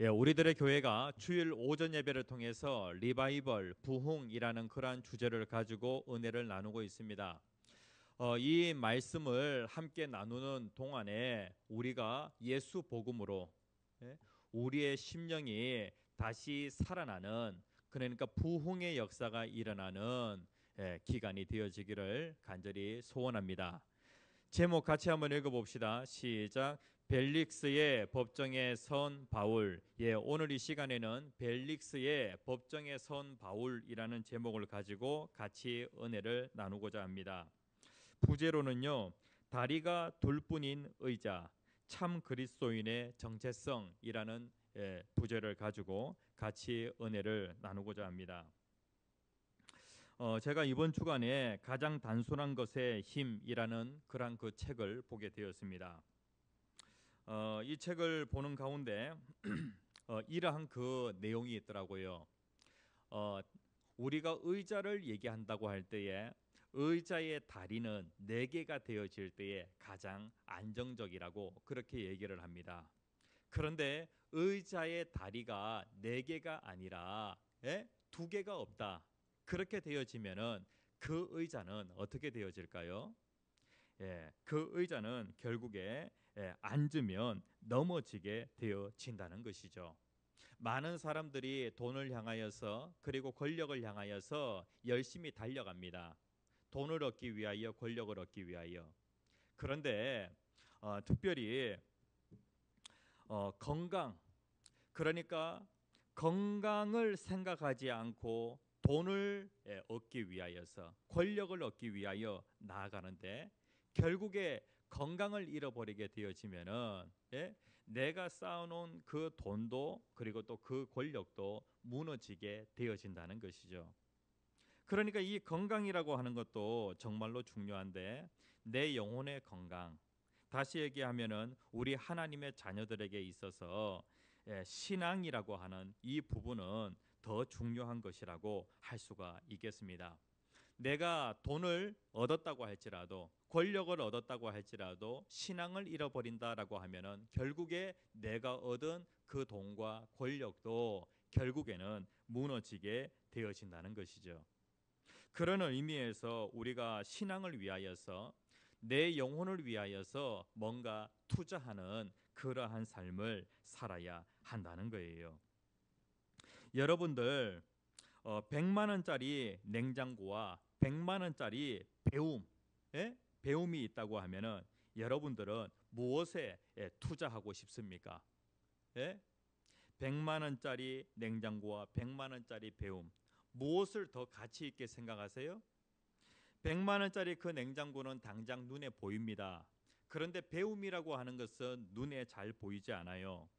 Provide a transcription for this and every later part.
예, 우리들의 교회가 주일 오전 예배를 통해서 리바이벌, 부흥이라는 그러한 주제를 가지고 은혜를 나누고 있습니다. 이 말씀을 함께 나누는 동안에 우리가 예수 복음으로 예, 우리의 심령이 다시 살아나는, 그러니까 부흥의 역사가 일어나는 기간이 되어지기를 간절히 소원합니다. 제목 같이 한번 읽어봅시다. 시작. 벨릭스의 법정에 선 바울. 예, 오늘 이 시간에는 벨릭스의 법정에 선 바울이라는 제목을 가지고 같이 은혜를 나누고자 합니다. 부제로는요, 다리가 둘뿐인 의자, 참 그리스도인의 정체성이라는 부제를 가지고 같이 은혜를 나누고자 합니다. 제가 이번 주간에 가장 단순한 것의 힘이라는 그런 그 책을 보게 되었습니다. 이 책을 보는 가운데 이러한 그 내용이 있더라고요. 우리가 의자를 얘기한다고 할 때에 의자의 다리는 4개가 되어질 때에 가장 안정적이라고 그렇게 얘기를 합니다. 그런데 의자의 다리가 4개가 아니라 2개가 없다. 그렇게 되어지면은 그 의자는 어떻게 되어질까요? 예, 그 의자는 결국에 앉으면 넘어지게 되어진다는 것이죠. 많은 사람들이 돈을 향하여서 그리고 권력을 향하여서 열심히 달려갑니다. 돈을 얻기 위하여, 권력을 얻기 위하여. 그런데 특별히 건강, 그러니까 건강을 생각하지 않고 돈을 얻기 위하여서, 권력을 얻기 위하여 나아가는데 결국에 건강을 잃어버리게 되어지면은 내가 쌓아놓은 그 돈도 그리고 또 그 권력도 무너지게 되어진다는 것이죠. 그러니까 이 건강이라고 하는 것도 정말로 중요한데, 내 영혼의 건강, 다시 얘기하면은 우리 하나님의 자녀들에게 있어서 신앙이라고 하는 이 부분은 더 중요한 것이라고 할 수가 있겠습니다. 내가 돈을 얻었다고 할지라도, 권력을 얻었다고 할지라도 신앙을 잃어버린다라고 하면은 결국에 내가 얻은 그 돈과 권력도 결국에는 무너지게 되어진다는 것이죠. 그런 의미에서 우리가 신앙을 위하여서, 내 영혼을 위하여서 뭔가 투자하는 그러한 삶을 살아야 한다는 거예요. 여러분들 100만 원짜리 냉장고와 100만 원짜리 배움, 배움이 있다고 하면은 여러분들은 무엇에 투자하고 싶습니까? 100만 원짜리 냉장고와 100만 원짜리 배움, 무엇을 더 가치 있게 생각하세요? 100만 원짜리 그 냉장고는 당장 눈에 보입니다. 그런데 배움이라고 하는 것은 눈에 잘 보이지 않아요.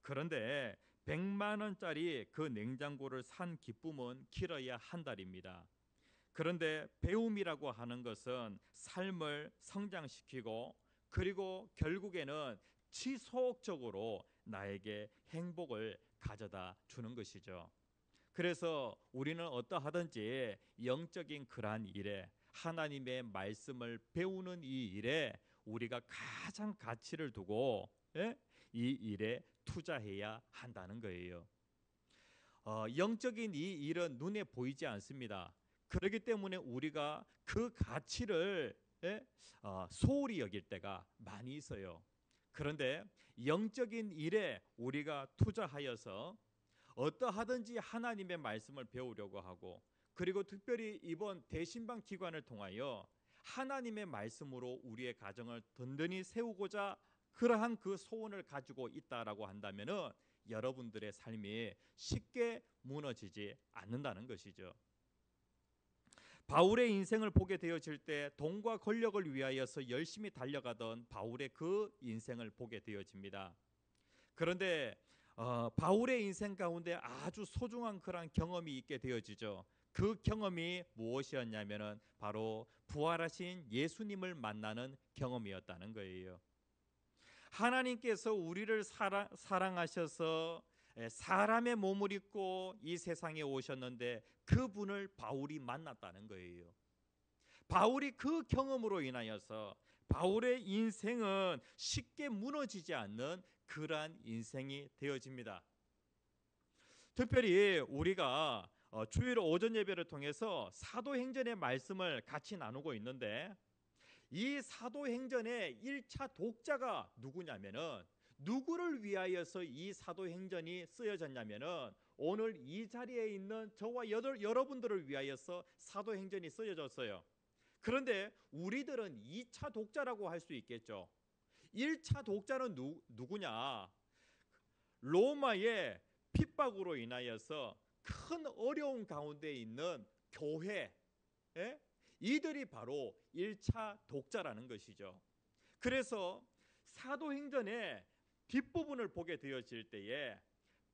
그런데 100만 원짜리 그 냉장고를 산 기쁨은 길어야 한 달입니다. 그런데 배움이라고 하는 것은 삶을 성장시키고 그리고 결국에는 지속적으로 나에게 행복을 가져다 주는 것이죠. 그래서 우리는 어떠하든지 영적인 그러한 일에, 하나님의 말씀을 배우는 이 일에 우리가 가장 가치를 두고 이 일에 투자해야 한다는 거예요. 영적인 이 일은 눈에 보이지 않습니다. 그렇기 때문에 우리가 그 가치를 소홀히 여길 때가 많이 있어요. 그런데 영적인 일에 우리가 투자하여서 어떠하든지 하나님의 말씀을 배우려고 하고, 그리고 특별히 이번 대신방 기관을 통하여 하나님의 말씀으로 우리의 가정을 든든히 세우고자 그러한 그 소원을 가지고 있다라고 한다면은 여러분들의 삶이 쉽게 무너지지 않는다는 것이죠. 바울의 인생을 보게 되어질 때 돈과 권력을 위하여서 열심히 달려가던 바울의 그 인생을 보게 되어집니다. 그런데 바울의 인생 가운데 아주 소중한 그런 경험이 있게 되어지죠. 그 경험이 무엇이었냐면은 바로 부활하신 예수님을 만나는 경험이었다는 거예요. 하나님께서 우리를 사랑하셔서 사람의 몸을 입고 이 세상에 오셨는데 그분을 바울이 만났다는 거예요. 바울이 그 경험으로 인하여서 바울의 인생은 쉽게 무너지지 않는 그러한 인생이 되어집니다. 특별히 우리가 주일 오전 예배를 통해서 사도행전의 말씀을 같이 나누고 있는데, 이 사도행전의 1차 독자가 누구냐면은, 누구를 위하여서 이 사도행전이 쓰여졌냐면은, 오늘 이 자리에 있는 저와 여러분들을 위하여서 사도행전이 쓰여졌어요. 그런데 우리들은 2차 독자라고 할 수 있겠죠. 1차 독자는 누구냐? 로마의 핍박으로 인하여서 큰 어려운 가운데 있는 교회, 이들이 바로 1차 독자라는 것이죠. 그래서 사도행전의 뒷부분을 보게 되어질 때에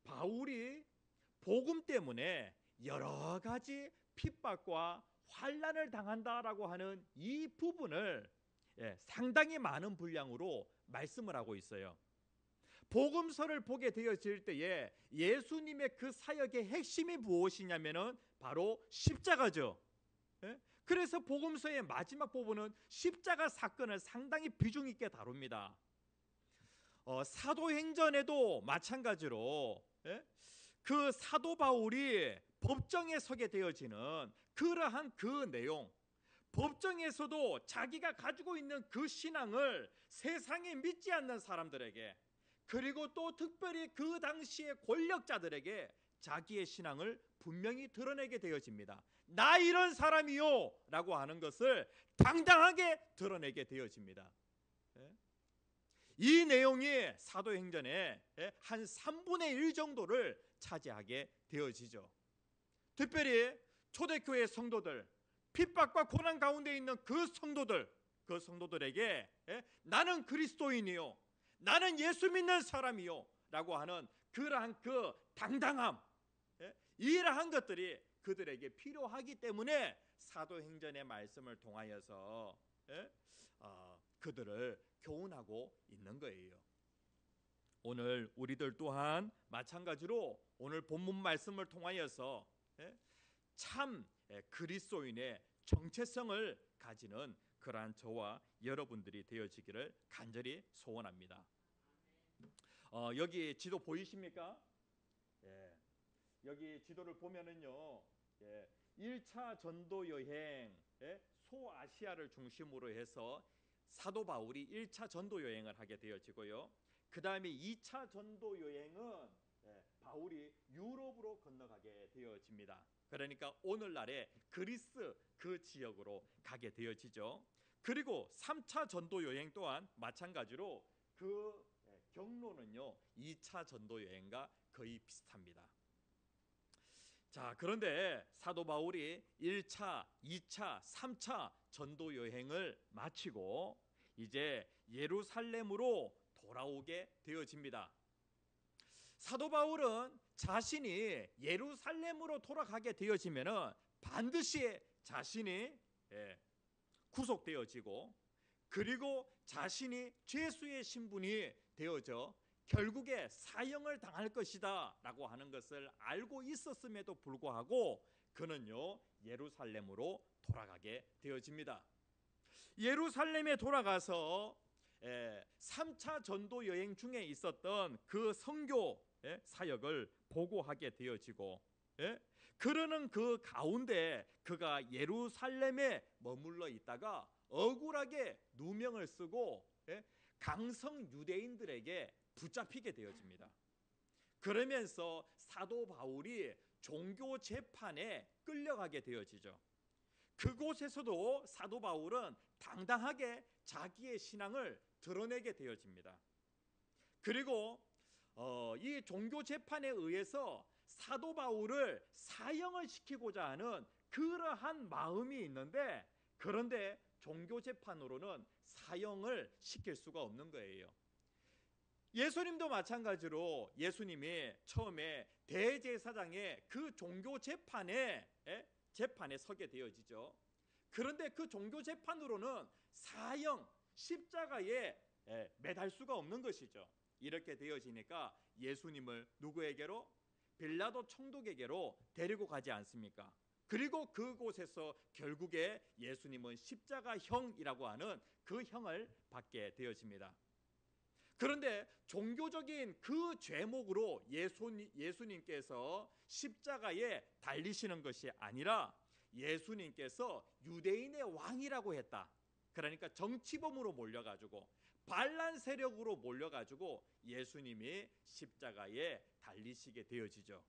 바울이 복음 때문에 여러 가지 핍박과 환난을 당한다라고 하는 이 부분을 상당히 많은 분량으로 말씀을 하고 있어요. 복음서를 보게 되어질 때에 예수님의 그 사역의 핵심이 무엇이냐면은 바로 십자가죠. 그래서 복음서의 마지막 부분은 십자가 사건을 상당히 비중 있게 다룹니다. 사도행전에도 마찬가지로 그 사도 바울이 법정에 서게 되어지는 그러한 그 내용, 법정에서도 자기가 가지고 있는 그 신앙을 세상에 믿지 않는 사람들에게, 그리고 또 특별히 그 당시의 권력자들에게 자기의 신앙을 분명히 드러내게 되어집니다. 나 이런 사람이요 라고 하는 것을 당당하게 드러내게 되어집니다. 이 내용이 사도행전의 한 3분의 1 정도를 차지하게 되어지죠. 특별히 초대교회 성도들, 핍박과 고난 가운데 있는 그 성도들에게 나는 그리스도인이요, 나는 예수 믿는 사람이요 라고 하는 그러한 그 당당함, 이러한 것들이 그들에게 필요하기 때문에 사도행전의 말씀을 통하여서 그들을 교훈하고 있는 거예요. 오늘 우리들 또한 마찬가지로 오늘 본문 말씀을 통하여서 참 그리스도인의 정체성을 가지는 그러한 저와 여러분들이 되어지기를 간절히 소원합니다. 여기 지도 보이십니까? 여기 지도를 보면은요, 1차 전도 여행, 소아시아를 중심으로 해서 사도 바울이 1차 전도 여행을 하게 되어지고요. 그 다음에 2차 전도 여행은 바울이 유럽으로 건너가게 되어집니다. 그러니까 오늘날의 그리스 그 지역으로 가게 되어지죠. 그리고 3차 전도 여행 또한 마찬가지로 그 경로는요 2차 전도 여행과 거의 비슷합니다. 자, 그런데 사도 바울이 1차, 2차, 3차 전도 여행을 마치고 이제 예루살렘으로 돌아오게 되어집니다. 사도 바울은 자신이 예루살렘으로 돌아가게 되어지면은 반드시 자신이 구속되어지고, 그리고 자신이 죄수의 신분이 되어져 결국에 사형을 당할 것이다 라고 하는 것을 알고 있었음에도 불구하고 그는요 예루살렘으로 돌아가게 되어집니다. 예루살렘에 돌아가서 3차 전도 여행 중에 있었던 그 선교 사역을 보고하게 되어지고, 그러는 그 가운데 그가 예루살렘에 머물러 있다가 억울하게 누명을 쓰고 강성 유대인들에게 붙잡히게 되어집니다. 그러면서 사도 바울이 종교 재판에 끌려가게 되어지죠. 그곳에서도 사도 바울은 당당하게 자기의 신앙을 드러내게 되어집니다. 그리고 이 종교 재판에 의해서 사도 바울을 사형을 시키고자 하는 그러한 마음이 있는데, 그런데 종교 재판으로는 사형을 시킬 수가 없는 거예요. 예수님도 마찬가지로 예수님이 처음에 대제사장의 그 종교 재판에 서게 되어지죠. 그런데 그 종교 재판으로는 사형, 십자가에 매달 수가 없는 것이죠. 이렇게 되어지니까 예수님을 누구에게로? 빌라도 총독에게로 데리고 가지 않습니까? 그리고 그곳에서 결국에 예수님은 십자가형이라고 하는 그 형을 받게 되어집니다. 그런데 종교적인 그 죄목으로 예수님께서 십자가에 달리시는 것이 아니라 예수님께서 유대인의 왕이라고 했다. 그러니까 정치범으로 몰려가지고 반란 세력으로 몰려가지고 예수님이 십자가에 달리시게 되어지죠.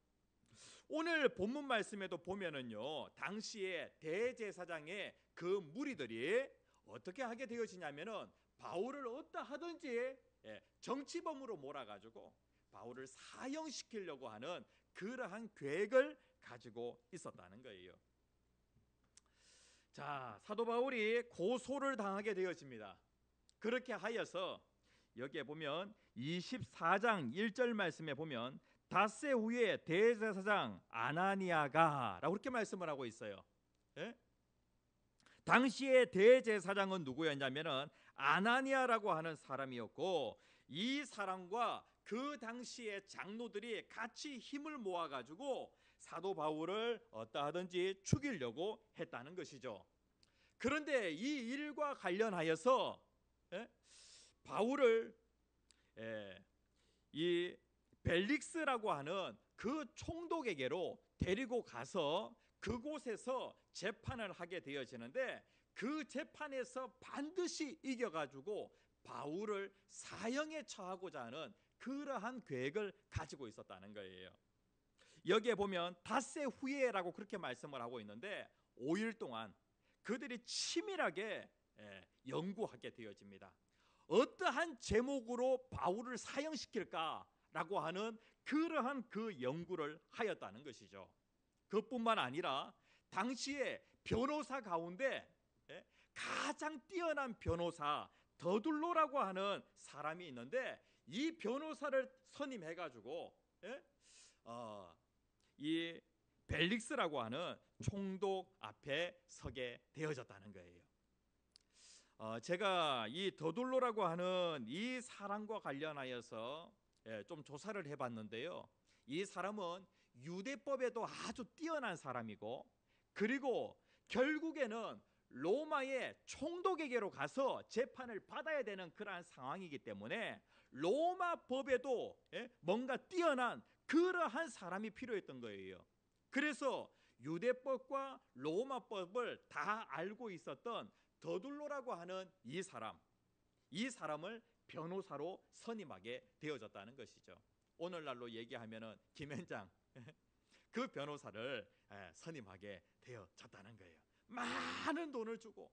오늘 본문 말씀에도 보면은요, 당시에 대제사장의 그 무리들이 어떻게 하게 되어지냐면은 바울을 어떠하든지 정치범으로 몰아가지고 바울을 사형시키려고 하는 그러한 계획을 가지고 있었다는 거예요. 자, 사도 바울이 고소를 당하게 되어집니다. 그렇게 하여서 여기에 보면 24장 1절 말씀에 보면 닷새 후에 대제사장 아나니아가 라고 그렇게 말씀을 하고 있어요. 예? 당시에 대제사장은 누구였냐면은 아나니아라고 하는 사람이었고, 이 사람과 그 당시의 장로들이 같이 힘을 모아가지고 사도 바울을 어떠하든지 죽이려고 했다는 것이죠. 그런데 이 일과 관련하여서 바울을 이 벨릭스라고 하는 그 총독에게로 데리고 가서 그곳에서 재판을 하게 되어지는데, 그 재판에서 반드시 이겨가지고 바울을 사형에 처하고자 하는 그러한 계획을 가지고 있었다는 거예요. 여기에 보면 닷새 후에라고 그렇게 말씀을 하고 있는데 5일 동안 그들이 치밀하게 연구하게 되어집니다. 어떠한 제목으로 바울을 사형시킬까라고 하는 그러한 그 연구를 하였다는 것이죠. 그뿐만 아니라 당시에 변호사 가운데 가장 뛰어난 변호사 더둘로라고 하는 사람이 있는데, 이 변호사를 선임해가지고 이 벨릭스라고 하는 총독 앞에 서게 되어졌다는 거예요. 제가 이 더둘로라고 하는 이 사람과 관련하여서 좀 조사를 해봤는데요. 이 사람은 유대법에도 아주 뛰어난 사람이고, 그리고 결국에는 로마의 총독에게로 가서 재판을 받아야 되는 그러한 상황이기 때문에 로마 법에도 뭔가 뛰어난 그러한 사람이 필요했던 거예요. 그래서 유대법과 로마법을 다 알고 있었던 더둘로라고 하는 이 사람을 변호사로 선임하게 되어졌다는 것이죠. 오늘날로 얘기하면은 김현장 그 변호사를 선임하게 되어졌다는 거예요. 많은 돈을 주고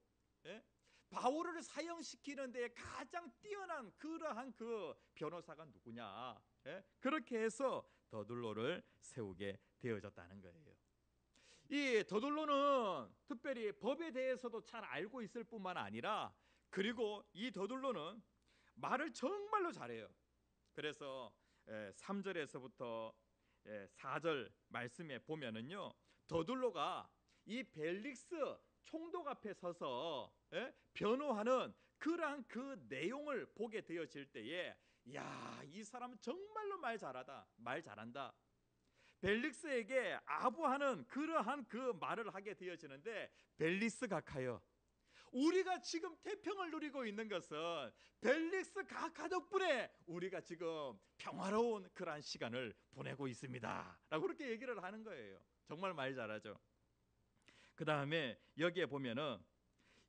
바울을 사형시키는 데 가장 뛰어난 그러한 그 변호사가 누구냐, 그렇게 해서 더둘로를 세우게 되어졌다는 거예요. 이 더둘로는 특별히 법에 대해서도 잘 알고 있을 뿐만 아니라, 그리고 이 더둘로는 말을 정말로 잘해요. 그래서 3절에서부터 4절 말씀에 보면은요, 더둘로가 이 벨릭스 총독 앞에 서서 변호하는 그러한 그 내용을 보게 되어질 때에, 야, 이 사람은 정말로 말 잘한다. 벨릭스에게 아부하는 그러한 그 말을 하게 되어지는데, 벨릭스 각하여, 우리가 지금 태평을 누리고 있는 것은 벨릭스 각하 덕분에 우리가 지금 평화로운 그러한 시간을 보내고 있습니다 라고 그렇게 얘기를 하는 거예요. 정말 말 잘하죠. 그 다음에 여기에 보면은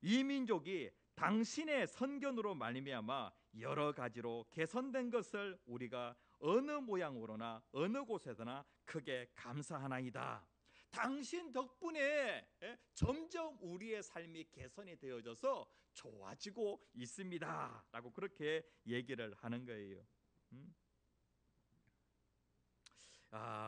이 민족이 당신의 선견으로 말미암아 여러 가지로 개선된 것을 우리가 어느 모양으로나 어느 곳에서나 크게 감사하나이다. 당신 덕분에 점점 우리의 삶이 개선이 되어져서 좋아지고 있습니다 라고 그렇게 얘기를 하는 거예요.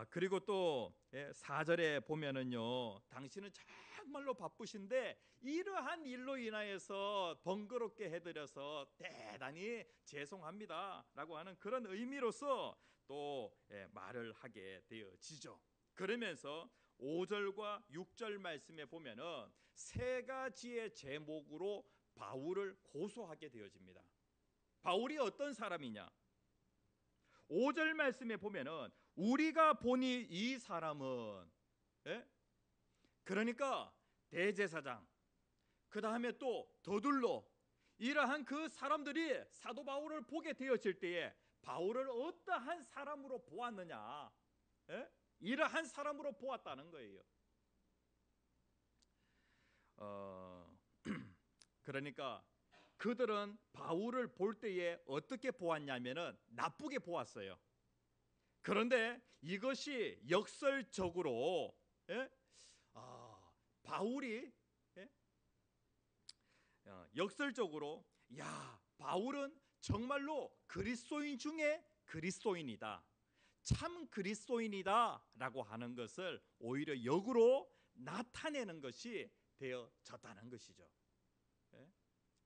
그리고 또 4절에 보면은요, 당신은 정말로 바쁘신데 이러한 일로 인하여서 번거롭게 해드려서 대단히 죄송합니다 라고 하는 그런 의미로서 또 말을 하게 되어지죠. 그러면서 5절과 6절 말씀에 보면은 세 가지의 제목으로 바울을 고소하게 되어집니다. 바울이 어떤 사람이냐? 5절 말씀에 보면은 우리가 보니 이 사람은 그러니까 대제사장, 그 다음에 또 더둘로, 이러한 그 사람들이 사도 바울을 보게 되어질 때에 바울을 어떠한 사람으로 보았느냐, 예? 이러한 사람으로 보았다는 거예요. 그러니까 그들은 바울을 볼 때에 어떻게 보았냐면은 나쁘게 보았어요. 그런데 이것이 역설적으로, 예? 바울이, 예? 역설적으로 야, 바울은 정말로 그리스도인 중에 그리스도인이다, 참 그리스도인이다 라고 하는 것을 오히려 역으로 나타내는 것이 되어졌다는 것이죠. 예?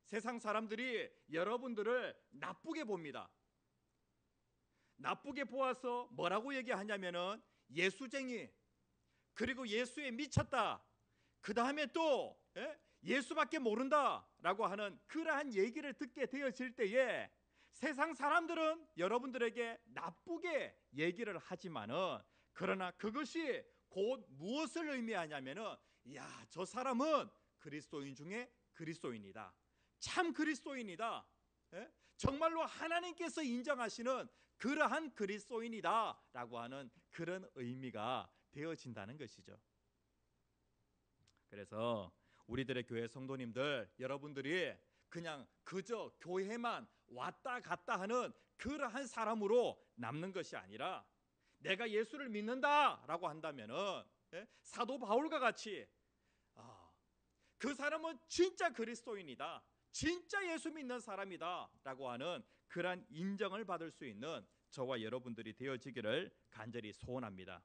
세상 사람들이 여러분들을 나쁘게 봅니다. 나쁘게 보아서 뭐라고 얘기하냐면은 예수쟁이, 그리고 예수에 미쳤다, 그 다음에 또 예수밖에 모른다 라고 하는 그러한 얘기를 듣게 되어질 때에 세상 사람들은 여러분들에게 나쁘게 얘기를 하지만은, 그러나 그것이 곧 무엇을 의미하냐면은 야, 저 사람은 그리스도인 중에 그리스도인이다, 참 그리스도인이다, 정말로 하나님께서 인정하시는 그러한 그리스도인이다 라고 하는 그런 의미가 되어진다는 것이죠. 그래서 우리들의 교회 성도님들, 여러분들이 그냥 그저 교회만 왔다 갔다 하는 그러한 사람으로 남는 것이 아니라, 내가 예수를 믿는다 라고 한다면은 사도 바울과 같이 그 사람은 진짜 그리스도인이다, 진짜 예수 믿는 사람이다 라고 하는 그러한 인정을 받을 수 있는 저와 여러분들이 되어지기를 간절히 소원합니다.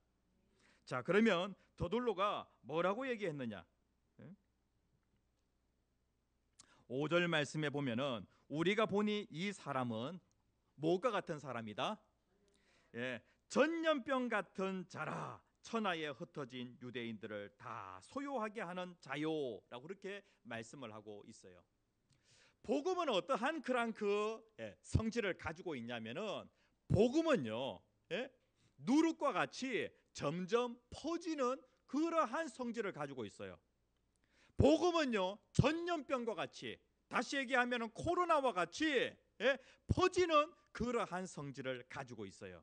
자, 그러면 더둘로가 뭐라고 얘기했느냐? 5절 말씀에 보면은 우리가 보니 이 사람은 뭐가 같은 사람이다? 전염병 같은 자라, 천하에 흩어진 유대인들을 다 소요하게 하는 자요라고 그렇게 말씀을 하고 있어요. 복음은 어떠한 그런 성질을 가지고 있냐면은, 복음은요, 누룩과 같이 점점 퍼지는 그러한 성질을 가지고 있어요. 복음은요, 전염병과 같이, 다시 얘기하면 코로나와 같이 퍼지는 그러한 성질을 가지고 있어요.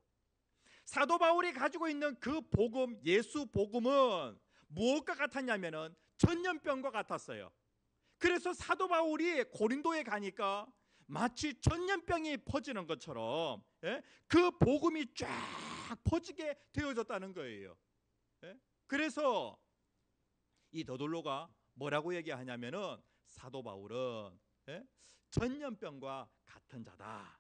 사도 바울이 가지고 있는 그 복음, 예수 복음은 무엇과 같았냐면은 전염병과 같았어요. 그래서 사도 바울이 고린도에 가니까 마치 전염병이 퍼지는 것처럼 그 복음이 쫙 퍼지게 되어졌다는 거예요. 그래서 이 더돌로가 뭐라고 얘기하냐면은 사도 바울은 전염병과 같은 자다.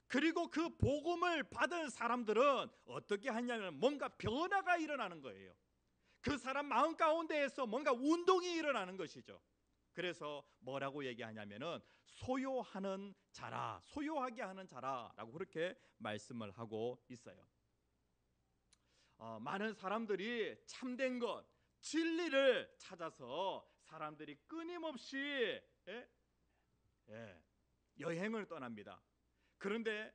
그리고 그 복음을 받은 사람들은 어떻게 하냐면 뭔가 변화가 일어나는 거예요. 그 사람 마음 가운데에서 뭔가 운동이 일어나는 것이죠. 그래서 뭐라고 얘기하냐면은 소요하는 자라, 소요하게 하는 자라라고 그렇게 말씀을 하고 있어요. 많은 사람들이 참된 것, 진리를 찾아서 사람들이 끊임없이 여행을 떠납니다. 그런데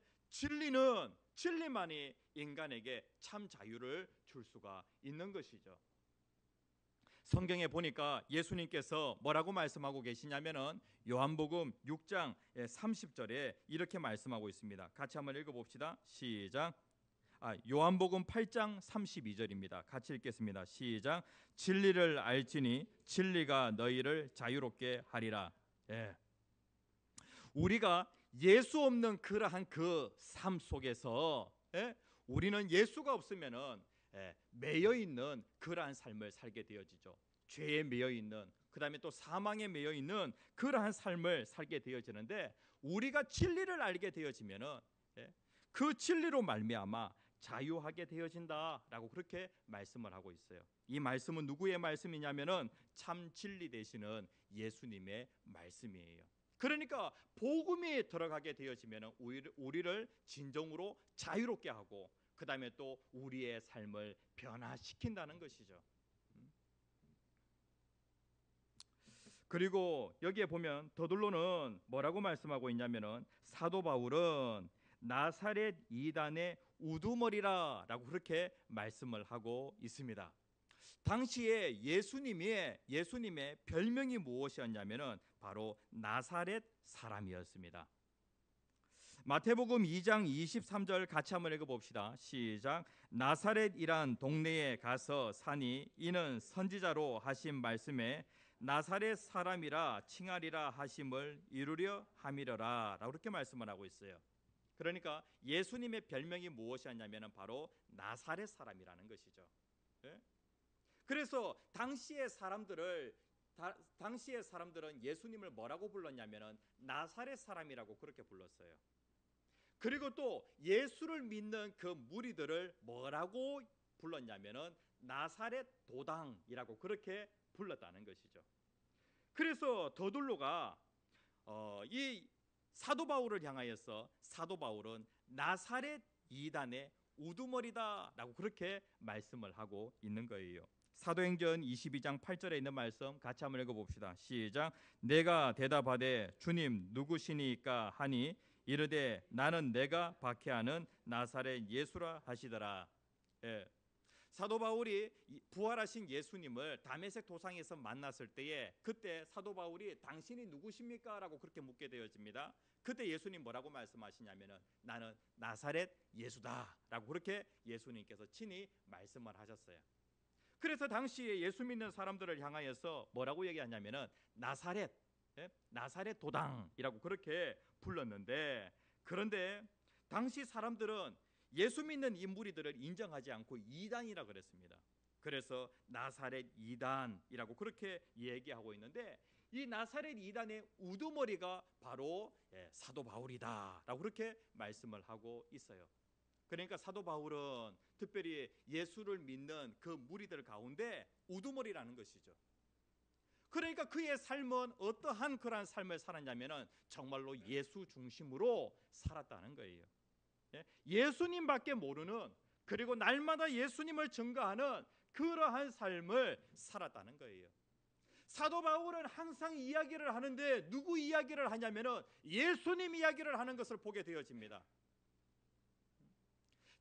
진리만이 인간에게 참 자유를 줄 수가 있는 것이죠. 성경에 보니까 예수님께서 뭐라고 말씀하고 계시냐면은 요한복음 6장 30절에 이렇게 말씀하고 있습니다. 같이 한번 읽어봅시다. 시작. 요한복음 8장 32절입니다. 같이 읽겠습니다. 시작. 진리를 알지니 진리가 너희를 자유롭게 하리라. 우리가 예수 없는 그러한 그 삶 속에서 우리는 예수가 없으면은 매여 있는 그러한 삶을 살게 되어지죠. 죄에 매여 있는, 그다음에 또 사망에 매여 있는 그러한 삶을 살게 되어지는데, 우리가 진리를 알게 되어지면은 그 진리로 말미암아 자유하게 되어진다라고 그렇게 말씀을 하고 있어요. 이 말씀은 누구의 말씀이냐면은 참 진리 되시는 예수님의 말씀이에요. 그러니까 복음이 들어가게 되어지면은 우리를 진정으로 자유롭게 하고, 그 다음에 또 우리의 삶을 변화시킨다는 것이죠. 그리고 여기에 보면 더둘로는 뭐라고 말씀하고 있냐면은 사도 바울은 나사렛 이단의 우두머리라라고 그렇게 말씀을 하고 있습니다. 당시에 예수님의 별명이 무엇이었냐면은 바로 나사렛 사람이었습니다. 마태복음 2장 23절 같이 한번 읽어봅시다. 시작. 나사렛이란 동네에 가서 사니 이는 선지자로 하신 말씀에 나사렛 사람이라 칭하리라 하심을 이루려 함이러라 라고 그렇게 말씀을 하고 있어요. 그러니까 예수님의 별명이 무엇이었냐면 바로 나사렛 사람이라는 것이죠. 예? 그래서 당시의 사람들은 예수님을 뭐라고 불렀냐면 나사렛 사람이라고 그렇게 불렀어요. 그리고 또 예수를 믿는 그 무리들을 뭐라고 불렀냐면은 나사렛 도당이라고 그렇게 불렀다는 것이죠. 그래서 더둘로가 이 사도 바울을 향하여서 사도 바울은 나사렛 이단의 우두머리다라고 그렇게 말씀을 하고 있는 거예요. 사도행전 22장 8절에 있는 말씀 같이 한번 읽어봅시다. 시작. 내가 대답하되 주님 누구시니까 하니 이르되 나는 내가 박해하는 나사렛 예수라 하시더라. 예. 사도 바울이 부활하신 예수님을 다메섹 도상에서 만났을 때에 그때 사도 바울이 당신이 누구십니까? 라고 그렇게 묻게 되어집니다. 그때 예수님 뭐라고 말씀하시냐면은 나는 나사렛 예수다 라고 그렇게 예수님께서 친히 말씀을 하셨어요. 그래서 당시에 예수 믿는 사람들을 향하여서 뭐라고 얘기하냐면은 나사렛 도당이라고 그렇게 불렀는데, 그런데 당시 사람들은 예수 믿는 이 무리들을 인정하지 않고 이단이라 그랬습니다. 그래서 나사렛 이단이라고 그렇게 얘기하고 있는데, 이 나사렛 이단의 우두머리가 바로 사도 바울이다라고 그렇게 말씀을 하고 있어요. 그러니까 사도 바울은 특별히 예수를 믿는 그 무리들 가운데 우두머리라는 것이죠. 그러니까 그의 삶은 어떠한 그러한 삶을 살았냐면은 정말로 예수 중심으로 살았다는 거예요. 예수님밖에 모르는, 그리고 날마다 예수님을 증거하는 그러한 삶을 살았다는 거예요. 사도 바울은 항상 이야기를 하는데 누구 이야기를 하냐면은 예수님 이야기를 하는 것을 보게 되어집니다.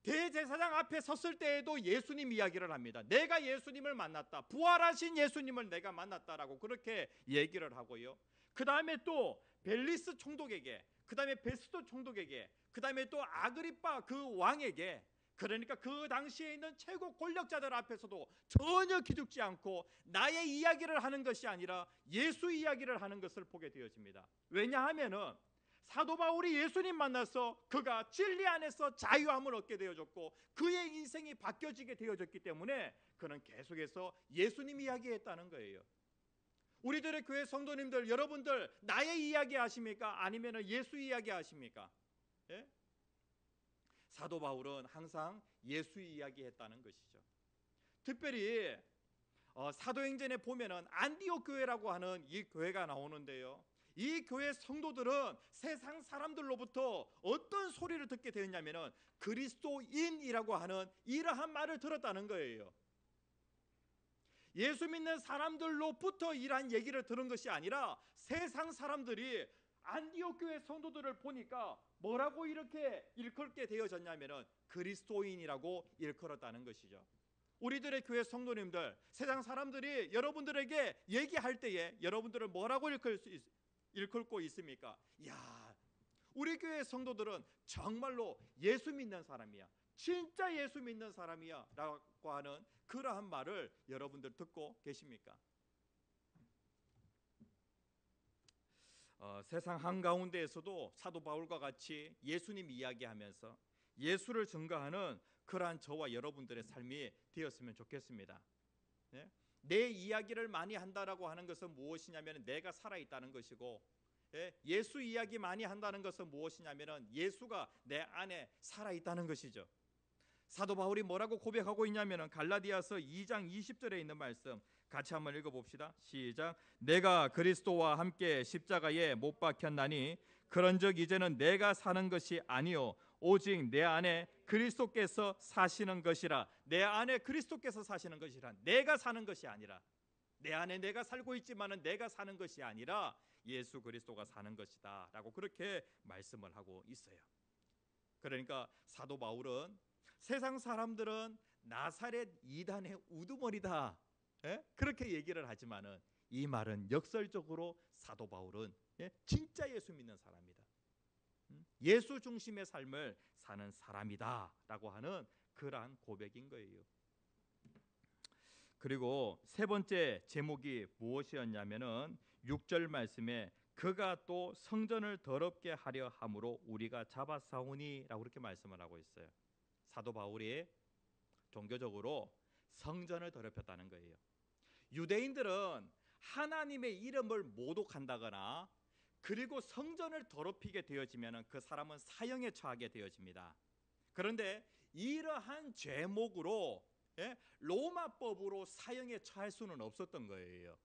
대제사장 앞에 섰을 때에도 예수님 이야기를 합니다. 내가 예수님을 만났다, 부활하신 예수님을 내가 만났다라고 그렇게 얘기를 하고요. 그 다음에 또 벨리스 총독에게, 그 다음에 베스도 총독에게, 그 다음에 또 아그리빠 그 왕에게, 그러니까 그 당시에 있는 최고 권력자들 앞에서도 전혀 기죽지 않고 나의 이야기를 하는 것이 아니라 예수 이야기를 하는 것을 보게 되어집니다. 왜냐하면은 사도 바울이 예수님 만나서 그가 진리 안에서 자유함을 얻게 되어졌고 그의 인생이 바뀌어지게 되어졌기 때문에 그는 계속해서 예수님 이야기했다는 거예요. 우리들의 교회 성도님들, 여러분들 나의 이야기 하십니까? 아니면 예수 이야기 하십니까? 예? 사도 바울은 항상 예수 이야기했다는 것이죠. 특별히 사도행전에 보면은 안디옥 교회라고 하는 이 교회가 나오는데요. 이 교회 성도들은 세상 사람들로부터 어떤 소리를 듣게 되었냐면은 그리스도인이라고 하는 이러한 말을 들었다는 거예요. 예수 믿는 사람들로부터 이러한 얘기를 들은 것이 아니라 세상 사람들이 안디옥 교회 성도들을 보니까 뭐라고 이렇게 일컬게 되어졌냐면은 그리스도인이라고 일컬었다는 것이죠. 우리들의 교회 성도님들, 세상 사람들이 여러분들에게 얘기할 때에 여러분들을 뭐라고 일컬고 있습니까? 야, 우리 교회 성도들은 정말로 예수 믿는 사람이야, 진짜 예수 믿는 사람이야 라고 하는 그러한 말을 여러분들 듣고 계십니까? 세상 한가운데에서도 사도 바울과 같이 예수님 이야기하면서 예수를 증거하는 그러한 저와 여러분들의 삶이 되었으면 좋겠습니다. 네? 내 이야기를 많이 한다라고 하는 것은 무엇이냐면 내가 살아있다는 것이고, 예수 이야기 많이 한다는 것은 무엇이냐면 예수가 내 안에 살아있다는 것이죠. 사도 바울이 뭐라고 고백하고 있냐면 갈라디아서 2장 20절에 있는 말씀 같이 한번 읽어봅시다. 시작. 내가 그리스도와 함께 십자가에 못 박혔나니 그런즉 이제는 내가 사는 것이 아니요 오직 내 안에 그리스도께서 사시는 것이라. 내 안에 그리스도께서 사시는 것이라. 내가 사는 것이 아니라, 내 안에 내가 살고 있지만은 내가 사는 것이 아니라 예수 그리스도가 사는 것이다 라고 그렇게 말씀을 하고 있어요. 그러니까 사도 바울은 세상 사람들은 나사렛 이단의 우두머리다 그렇게 얘기를 하지만은 이 말은 역설적으로 사도 바울은 진짜 예수 믿는 사람이다. 예수 중심의 삶을 사는 사람이다라고 하는 그러한 고백인 거예요. 그리고 세 번째 제목이 무엇이었냐면은 6절 말씀에 그가 또 성전을 더럽게 하려 함으로 우리가 잡아싸우니라고 그렇게 말씀을 하고 있어요. 사도 바울이 종교적으로 성전을 더럽혔다는 거예요. 유대인들은 하나님의 이름을 모독한다거나 그리고 성전을 더럽히게 되어지면 그 사람은 사형에 처하게 되어집니다. 그런데 이러한 죄목으로 로마법으로 사형에 처할 수는 없었던 거예요.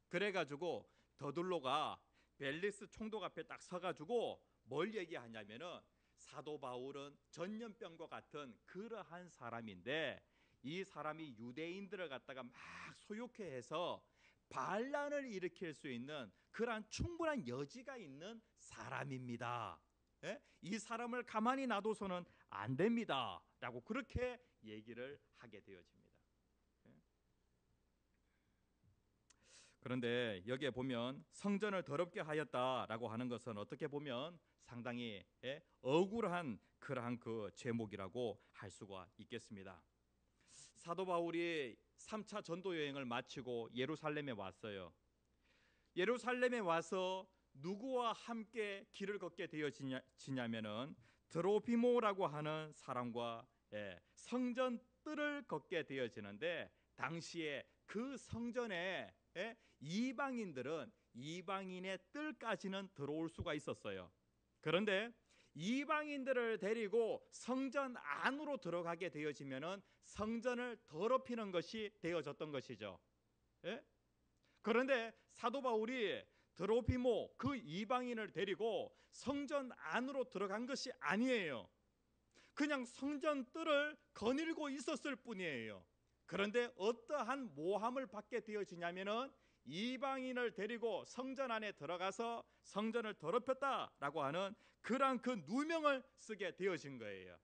그래가지고 더둘로가 벨리스 총독 앞에 딱 서가지고 뭘 얘기하냐면은 사도 바울은 전염병과 같은 그러한 사람인데 이 사람이 유대인들을 갖다가 막 소욕해해서 반란을 일으킬 수 있는 그러한 충분한 여지가 있는 사람입니다. 이 사람을 가만히 놔둬서는 안 됩니다. 라고 그렇게 얘기를 하게 되어집니다. 그런데 여기에 보면 성전을 더럽게 하였다라고 하는 것은 어떻게 보면 상당히 억울한 그러한 그 제목이라고 할 수가 있겠습니다. 사도 바울이 3차 전도 여행을 마치고 예루살렘에 왔어요. 예루살렘에 와서 누구와 함께 길을 걷게 되어지냐면은 드로피모라고 하는 사람과 성전 뜰을 걷게 되어지는데 당시에 그 성전에 이방인들은 이방인의 뜰까지는 들어올 수가 있었어요. 그런데 이방인들을 데리고 성전 안으로 들어가게 되어지면은 성전을 더럽히는 것이 되어졌던 것이죠. 그런데 사도 바울이 드로피모 그 이방인을 데리고 성전 안으로 들어간 것이 아니에요. 그냥 성전 뜰을 거닐고 있었을 뿐이에요. 그런데 어떠한 모함을 받게 되어지냐면은 이방인을 데리고 성전 안에 들어가서 성전을 더럽혔다라고 하는 그러한 그 누명을 쓰게 되어진 거예요.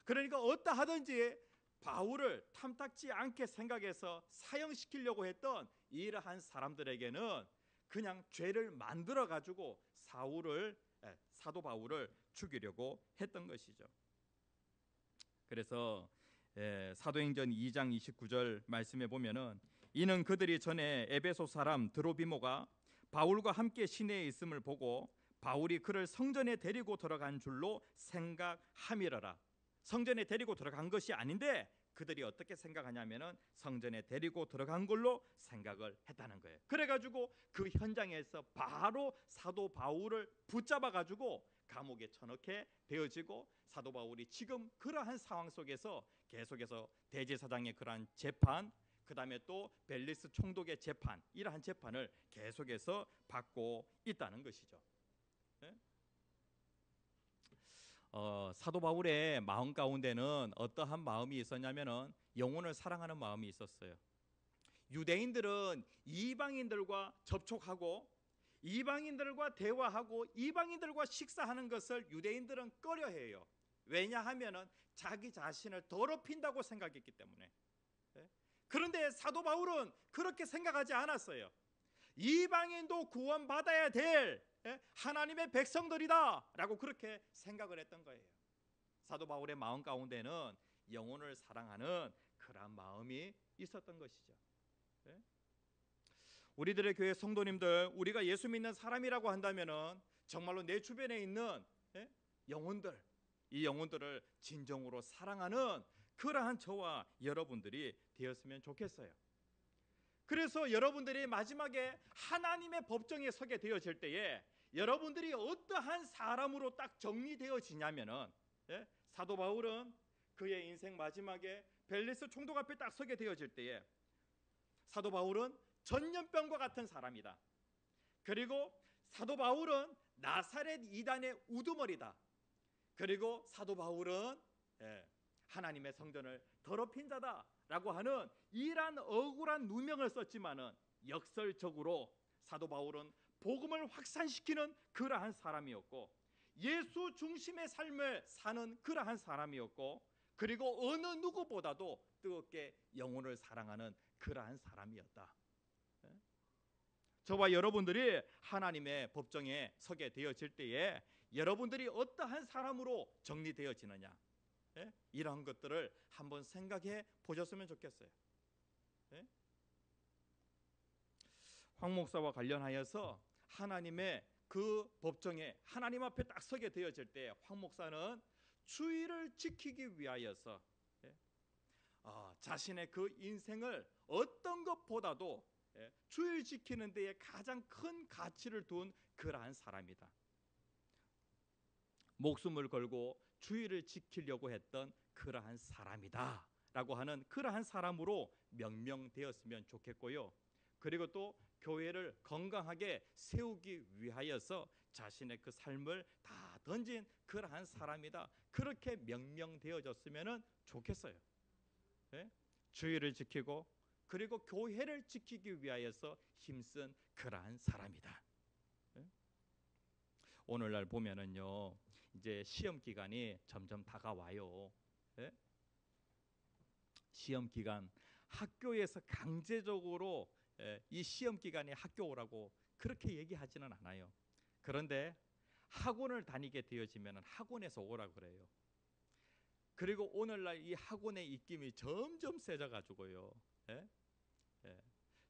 그러니까 어떠하든지 바울을 탐탁지 않게 생각해서 사형시키려고 했던 이러한 사람들에게는 그냥 죄를 만들어 가지고 사도 바울을 죽이려고 했던 것이죠. 그래서 사도행전 2장 29절 말씀에 보면은 이는 그들이 전에 에베소 사람 드로비모가 바울과 함께 시내에 있음을 보고 바울이 그를 성전에 데리고 들어간 줄로 생각함이러라. 성전에 데리고 들어간 것이 아닌데 그들이 어떻게 생각하냐면은 성전에 데리고 들어간 걸로 생각을 했다는 거예요. 그래가지고 그 현장에서 바로 사도 바울을 붙잡아 가지고 감옥에 쳐넣게 되어지고 사도 바울이 지금 그러한 상황 속에서 계속해서 대제사장의 그러한 재판, 그 다음에 또 벨리스 총독의 재판, 이러한 재판을 계속해서 받고 있다는 것이죠. 사도 바울의 마음 가운데는 어떠한 마음이 있었냐면은 영혼을 사랑하는 마음이 있었어요. 유대인들은 이방인들과 접촉하고 이방인들과 대화하고 이방인들과 식사하는 것을 유대인들은 꺼려해요. 왜냐하면은 자기 자신을 더럽힌다고 생각했기 때문에. 그런데 사도 바울은 그렇게 생각하지 않았어요. 이방인도 구원받아야 될 하나님의 백성들이다 라고 그렇게 생각을 했던 거예요. 사도 바울의 마음 가운데는 영혼을 사랑하는 그런 마음이 있었던 것이죠. 우리들의 교회 성도님들, 우리가 예수 믿는 사람이라고 한다면은 정말로 내 주변에 있는 영혼들, 이 영혼들을 진정으로 사랑하는 그러한 저와 여러분들이 되었으면 좋겠어요. 그래서 여러분들이 마지막에 하나님의 법정에 서게 되어질 때에 여러분들이 어떠한 사람으로 딱 정리되어지냐면은 사도 바울은 그의 인생 마지막에 벨리스 총독 앞에 딱 서게 되어질 때에 사도 바울은 전염병과 같은 사람이다. 그리고 사도 바울은 나사렛 이단의 우두머리다. 그리고 사도 바울은 하나님의 성전을 더럽힌 자다라고 하는 이러한 억울한 누명을 썼지만은 역설적으로 사도 바울은 복음을 확산시키는 그러한 사람이었고 예수 중심의 삶을 사는 그러한 사람이었고 그리고 어느 누구보다도 뜨겁게 영혼을 사랑하는 그러한 사람이었다. 저와 여러분들이 하나님의 법정에 서게 되어질 때에 여러분들이 어떠한 사람으로 정리되어지느냐, 이러한 것들을 한번 생각해 보셨으면 좋겠어요. 황 목사와 관련하여서 하나님의 그 법정에 하나님 앞에 딱 서게 되어질 때 황 목사는 주의를 지키기 위하여서 자신의 그 인생을 어떤 것보다도 주의를 지키는 데에 가장 큰 가치를 둔 그러한 사람이다. 목숨을 걸고 주의를 지키려고 했던 그러한 사람이다 라고 하는 그러한 사람으로 명명되었으면 좋겠고요. 그리고 또 교회를 건강하게 세우기 위하여서 자신의 그 삶을 다 던진 그러한 사람이다, 그렇게 명명되어졌으면 좋겠어요. 주의를 지키고 그리고 교회를 지키기 위하여서 힘쓴 그러한 사람이다. 오늘날 보면은요, 이제 시험 기간이 점점 다가와요. 시험 기간, 학교에서 강제적으로 이 시험 기간에 학교 오라고 그렇게 얘기하지는 않아요. 그런데 학원을 다니게 되어지면 학원에서 오라고 그래요. 그리고 오늘날 이 학원의 입김이 점점 세져 가지고요,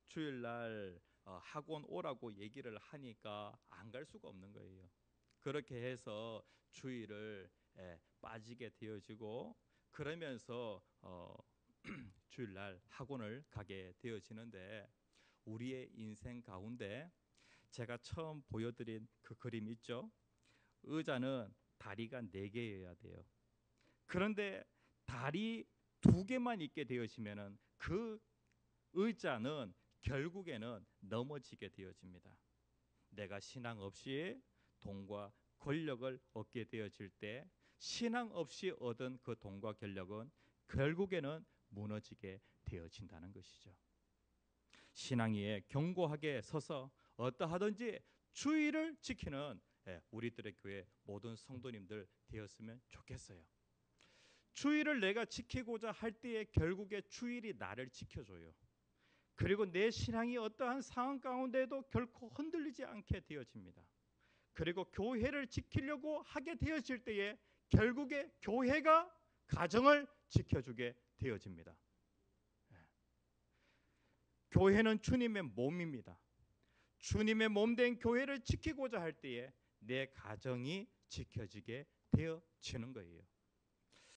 주일날 학원 오라고 얘기를 하니까 안 갈 수가 없는 거예요. 그렇게 해서 주일을 빠지게 되어지고, 그러면서 주일날 학원을 가게 되어지는데, 우리의 인생 가운데 제가 처음 보여드린 그 그림 있죠? 의자는 다리가 4개여야 돼요. 그런데 다리 2개만 있게 되어지면은 그 의자는 결국에는 넘어지게 되어집니다. 내가 신앙 없이 돈과 권력을 얻게 되어질 때 신앙 없이 얻은 그 돈과 권력은 결국에는 무너지게 되어진다는 것이죠. 신앙 위에 견고하게 서서 어떠하든지 주의를 지키는 우리들의 교회 모든 성도님들 되었으면 좋겠어요. 주의를 내가 지키고자 할 때에 결국에 주일이 나를 지켜줘요. 그리고 내 신앙이 어떠한 상황 가운데도 결코 흔들리지 않게 되어집니다. 그리고 교회를 지키려고 하게 되어질 때에 결국에 교회가 가정을 지켜주게 되어집니다. 교회는 주님의 몸입니다. 주님의 몸된 교회를 지키고자 할 때에 내 가정이 지켜지게 되어지는 거예요.